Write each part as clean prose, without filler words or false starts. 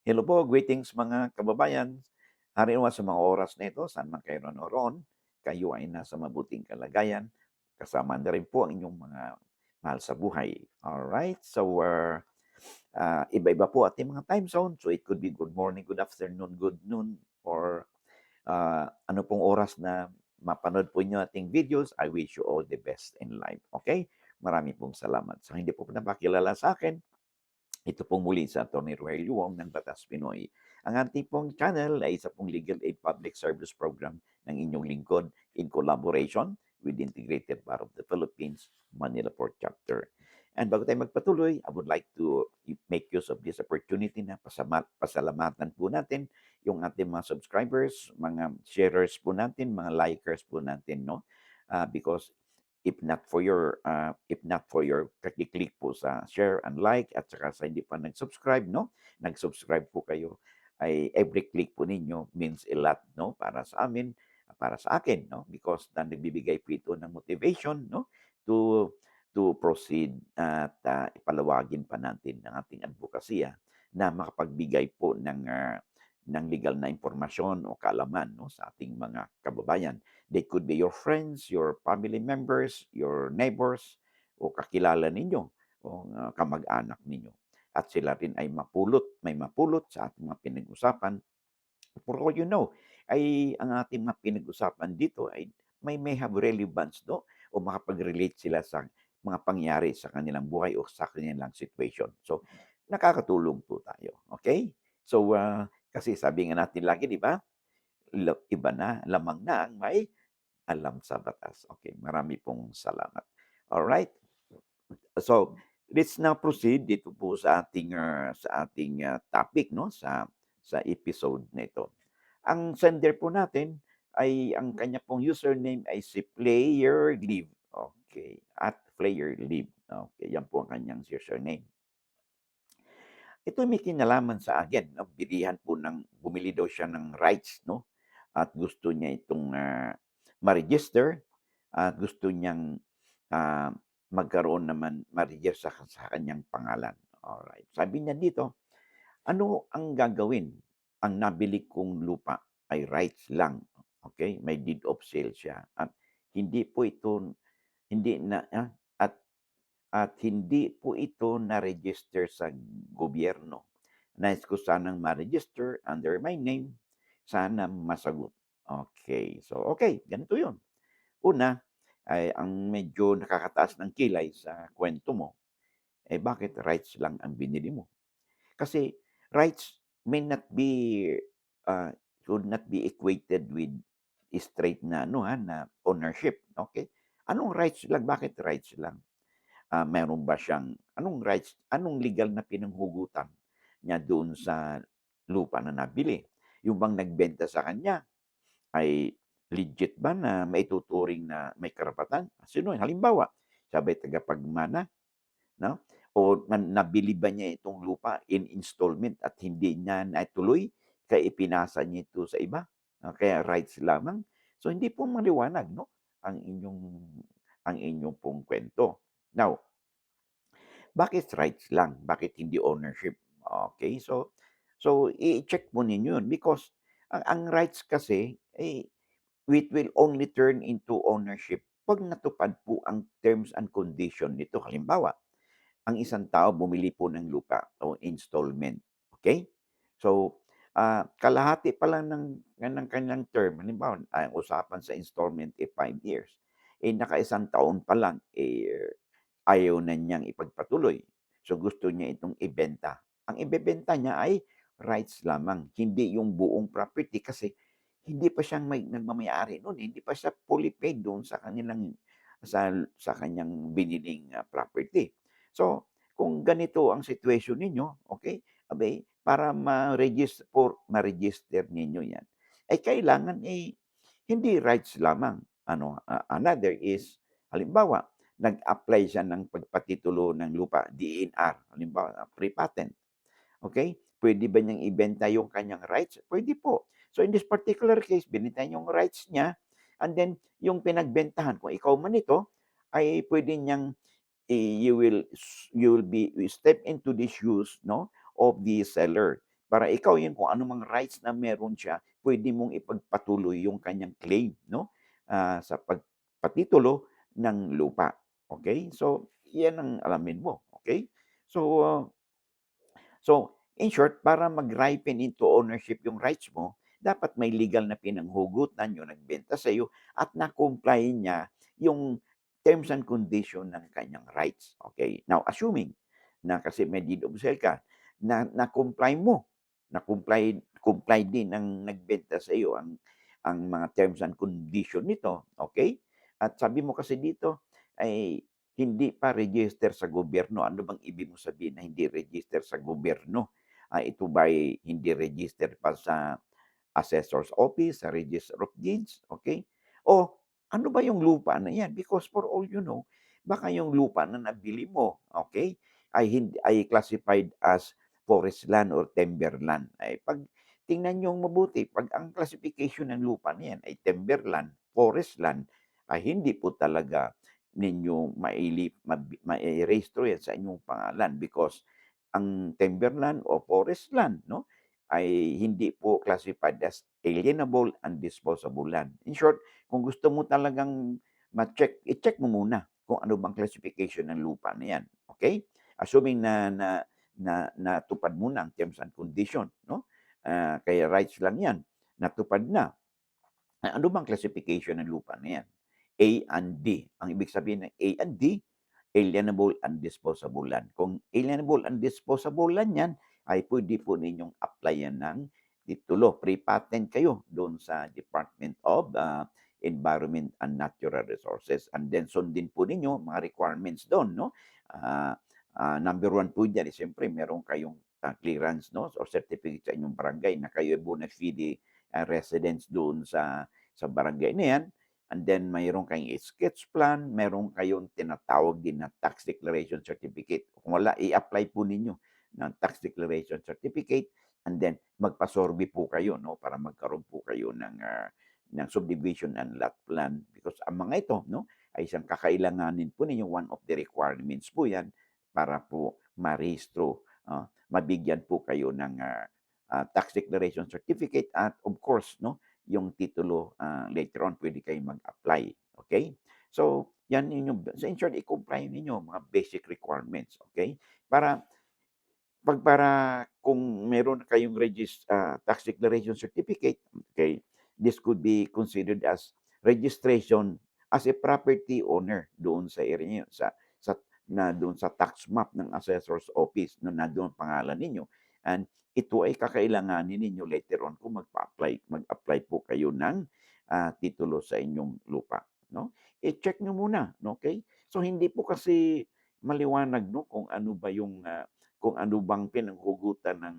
Hello po, greetings mga kababayan. Hariwa sa mga oras na ito, saan man kayo naroon, kayo ay nasa mabuting kalagayan. Kasama na rin po ang inyong mga mahal sa buhay. Alright, so iba-iba po ating mga time zone. So it could be good morning, good afternoon, good noon, or ano pong oras na mapanood po inyo ating videos. I wish you all the best in life. Okay? Marami pong salamat. Sa hindi po napakilala sa akin, ito pong muli sa Atty. Roel Yuong ng Batas Pinoy. Ang ating pong channel ay isa pong legal aid public service program ng inyong lingkod in collaboration with the Integrated Bar of the Philippines, Manila Port Chapter. And bago tayo magpatuloy, I would like to make use of this opportunity na pasalamatan po natin yung ating mga subscribers, mga sharers po natin, mga likers po natin, no? Because if not for your click po sa share and like at saka sa hindi pa nag-subscribe, no? Nag-subscribe po kayo ay every click po ninyo means a lot, no? Para sa amin, para sa akin, no? Because nagbibigay po ito ng motivation, no? To proceed at ipalawagin pa natin ang ating advokasya na makapagbigay po ng legal na impormasyon o kaalaman, no, sa ating mga kababayan. They could be your friends, your family members, your neighbors, o kakilala ninyo, o kamag-anak ninyo. At sila rin ay may mapulot sa ating mga pinag-usapan. For all you know, ay ang ating mga pinag-usapan dito ay may have relevance, no? O makapag-relate sila sa mga pangyari sa kanilang buhay o sa kanilang situation. So, nakakatulong po tayo. Okay? So, kasi sabi nga natin lagi, di ba? Iba na, lamang na ang may alam sa batas. Okay, marami pong salamat. Alright. So, let's now proceed dito po sa ating topic, no, sa episode na ito. Ang sender po natin ay ang kanya pong username ay si Player Live. Okay, at Player Live. Okay, yan po ang kanyang username. Ito may kinalaman sa akin, 'no, bilihan po bumili daw siya ng rights, 'no, at gusto niya itong, ma-register at gusto niyang, ah, magkaroon naman ma-register sa kanyang pangalan. Alright. Sabi niya dito, "Ano ang gagawin? Ang nabili kong lupa ay rights lang." Okay, may deed of sale siya at hindi po ito hindi na, hindi po ito na-register sa gobyerno. Nais ko sanang ma-register under my name, sana masagot. Okay, so okay, ganito 'yun. Una, ay ang medyo nakakataas ng kilay sa kwento mo, eh, bakit rights lang ang binili mo? Kasi rights may not be, uh, should not be equated with straight na ano, na ownership, okay? Anong rights lang, bakit rights lang? Meron ba siyang anong rights, anong legal na pinanghugutan niya doon sa lupa na nabili? Yung bang nagbenta sa kanya ay legit ba na maituturing na may karapatan? Sino yun? Halimbawa, siya ba'y tagapagmana, 'no? O nabili ba niya itong lupa in installment at hindi niya naituloy kaya ipinasa niya ito sa iba, kaya rights lamang? So, hindi po maliwanag, 'no, ang inyong pong kwento. Now, bakit rights lang? Bakit hindi ownership? Okay, so i-check mo ninyo yun because ang rights kasi, eh, it will only turn into ownership 'pag natupad po ang terms and condition nito. Halimbawa, ang isang tao bumili po ng lupa o installment, okay? So, kalahati pa lang ng kanyang term, halimbawa, ang usapan sa installment, 5 years, eh, nakaisang taon pa lang, eh, ayaw na niyang ipagpatuloy. So, gusto niya itong ibenta. Ang ibebenta niya ay rights lamang, hindi yung buong property kasi hindi pa siya nagmamay-ari nun, eh, hindi pa siya fully paid doon sa sa kanyang biniling, property. So, kung ganito ang situation ninyo, okay, abay, para ma-register ninyo 'yan, ay kailangan, eh, hindi rights lamang, ano, another is halimbawa, nag-apply siya ng pagpatitulo ng lupa, DNR, halimbawa, pre-patent, okay? Puwede ba niyang ibenta yung kanyang rights? Puwede po. So, in this particular case, binenta niya yung rights niya and then yung pinagbentahan, kung ikaw man ito, ay puwede niyang you will step into the shoes, no, of the seller. para ikaw yun kung ano mang rights na meron siya, puwede mong ipagpatuloy yung kanyang claim 'no, sa pagpatitulo ng lupa, okey? So, 'yan ang alamin mo, okey? So, in short, para mag-ripen into ownership yung rights mo, dapat may legal na pinanghugutan yung nagbenta sa'yo at na-comply niya yung terms and condition ng kanyang rights, okay? Now, assuming na kasi may deed of sale ka, na-comply mo, comply din ng nagbenta sa'yo ang mga terms and condition nito, okay? At sabi mo kasi dito ay hindi pa register sa gobyerno. Ano bang ibig mong sabihin na hindi register sa gobyerno? Ito ba'y hindi register pa sa assessor's office, sa register of deeds, okay? O ano ba yung lupa na yan? Because for all you know, baka yung lupa na nabili mo, okay, ay classified as forest land or timberland. Ay pag tingnan niyong mabuti, pag ang classification ng lupa na yan ay timberland, forest land, ay hindi po talaga ninyo mai-rehistro yan sa inyong pangalan because ang timberland o forest land 'no, ay hindi po classified as alienable and disposable land. In short, kung gusto mo talagang ma-check, i-check mo muna kung ano bang classification ng lupa na 'yan, okay? Assuming natupad mo na ang terms and condition 'no, kaya rights lang 'yan, natupad na. Ano bang classification ng lupa na 'yan? A and D. Ang ibig sabihin ng A and D, alienable and disposable land. Kung alienable and disposable land 'yan, ay puwede po ninyong applyan ng titulo. Pre-patent kayo doon sa Department of, Environment and Natural Resources. And then sundin po ninyo mga requirements doon 'no. Ah, number 1 po diyan, siyempre meron kayong, clearance 'no or certificate sa inyong barangay na kayo ay bona fide, residents doon sa barangay na 'yan, and then mayroon kayong sketch plan, meron kayong tinatawag din na tax declaration certificate. Kung wala, i-apply po ninyo ng tax declaration certificate and then magpa-survey po kayo 'no, para magkaroon po kayo ng subdivision and lot plan because ang mga ito 'no, ay isang kakailanganin po ninyo, one of the requirements po 'yan para po marehistro, mabigyan po kayo ng, tax declaration certificate at of course 'no, yung titulo, later on puwede kayong mag-apply, okay? So, 'yan yung so in short, i-comply ninyo mga basic requirements, okay? Para kung meron kayong tax declaration certificate, okay, this could be considered as registration as a property owner doon sa area niyo, sa doon sa tax map ng assessor's office na nandoon ang pangalan ninyo. And ito ay kakailanganin ninyo later on kung mag-apply po kayo ng, titulo sa inyong lupa, 'no? I-check niyo muna, okay? So, hindi po kasi maliwanag 'no, kung ano bang pinanghugutan ng,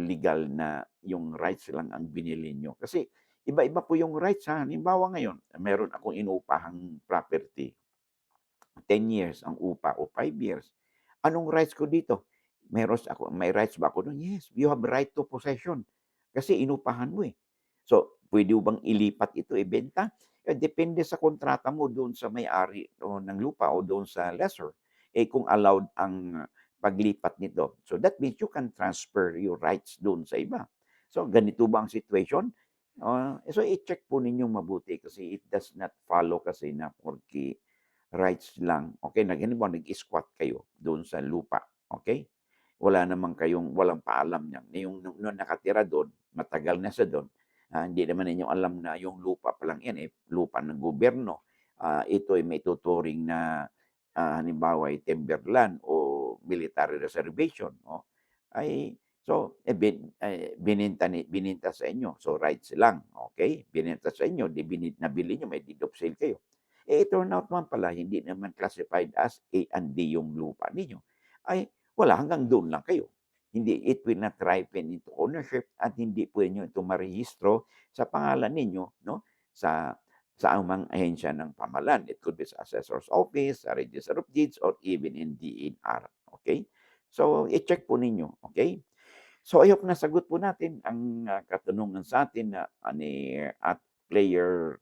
legal na yung rights lang ang binili niyo. Kasi iba-iba po yung rights, ha. Halimbawa ngayon, meron akong inupahang property, 10 years ang upa o 5 years. Anong rights ko dito? May rights ba ako dun? Yes, you have right to possession kasi inupahan mo, eh. So, puwede mo bang ilipat ito, ibenta? Depende sa kontrata mo doon sa may-ari o ng lupa o doon sa lessor, kung allowed ang paglipat nito. So, that means you can transfer your rights doon sa iba. So, ganito ba ang situation? So i-check po ninyong mabuti kasi it does not follow kasi na porke rights lang, okey, halimbawa nag-squat kayo doon sa lupa, okey? Walang paalam niyan, yung nung nakatira do'n, matagal na siya do'n, hindi naman ninyo alam na yung lupa pa lang 'yan, lupa ng gobyerno. Ito ay maituturing na, halimbawa ay timberland o military reservation, ay so, bininta sa inyo, so rights lang, okey? Binenta sa inyo, 'di nabili niyo, may deed of sale kayo. Turn out naman pala hindi naman classified as A and D yung lupa ninyo, ay wala, hanggang doon lang kayo. Hindi, it will not ripen into ownership at hindi puwede niyo ito marehistro sa pangalan ninyo 'no, sa anumang ahensya ng pamahalaan. It could be sa assessor's office, sa register of deeds, or even in DENR, okey? So, i-check po ninyo, okey? So, I hope nasagot po natin ang, katanungan sa atin na, at player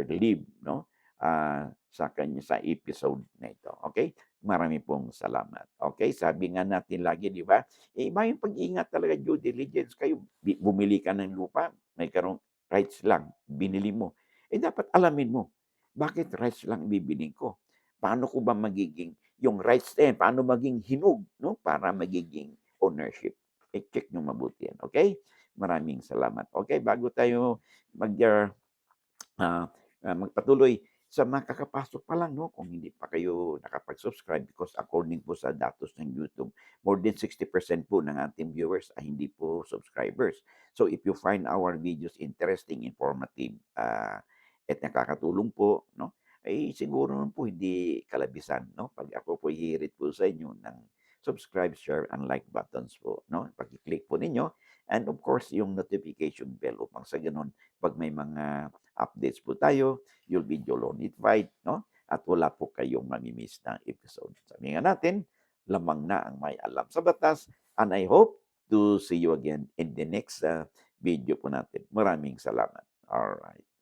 Live 'no, sa episode na ito, okey? Marami pong salamat. Okay, sabi nga natin lagi 'di ba, iba yung pag-iingat talaga, due diligence kayo. Bumili ka ng lupa, may rights lang, binili mo. Dapat alamin mo, bakit rights lang bibilhin ko? Paano ko ba magiging yung rights na yan, paano maging hinog 'no, para magiging ownership. I-check niyo mabuti yan, okay? Maraming salamat. Okay, bago tayo mag, ah, magpatuloy, sa mga kakapasok pa lang 'no, kung hindi pa kayo nakapag-subscribe, because according po sa datos ng YouTube, more than 60% po ng ating viewers ay hindi po subscribers. So if you find our videos interesting, informative, at nakakatulong po 'no, ay siguro naman po hindi kalabisan 'no, 'pag ako po hihirit po sa inyo ng subscribe, share, and like buttons po 'no, paki-click po ninyo, and of course yung notification bell upang sa gano'n 'pag may mga updates po tayo, you'll be duly notified, no? At wala po kayong mami-miss na episode. Sabi nga natin, lamang na ang may alam sa batas, and I hope to see you again in the next video po natin. Maraming salamat. Alright.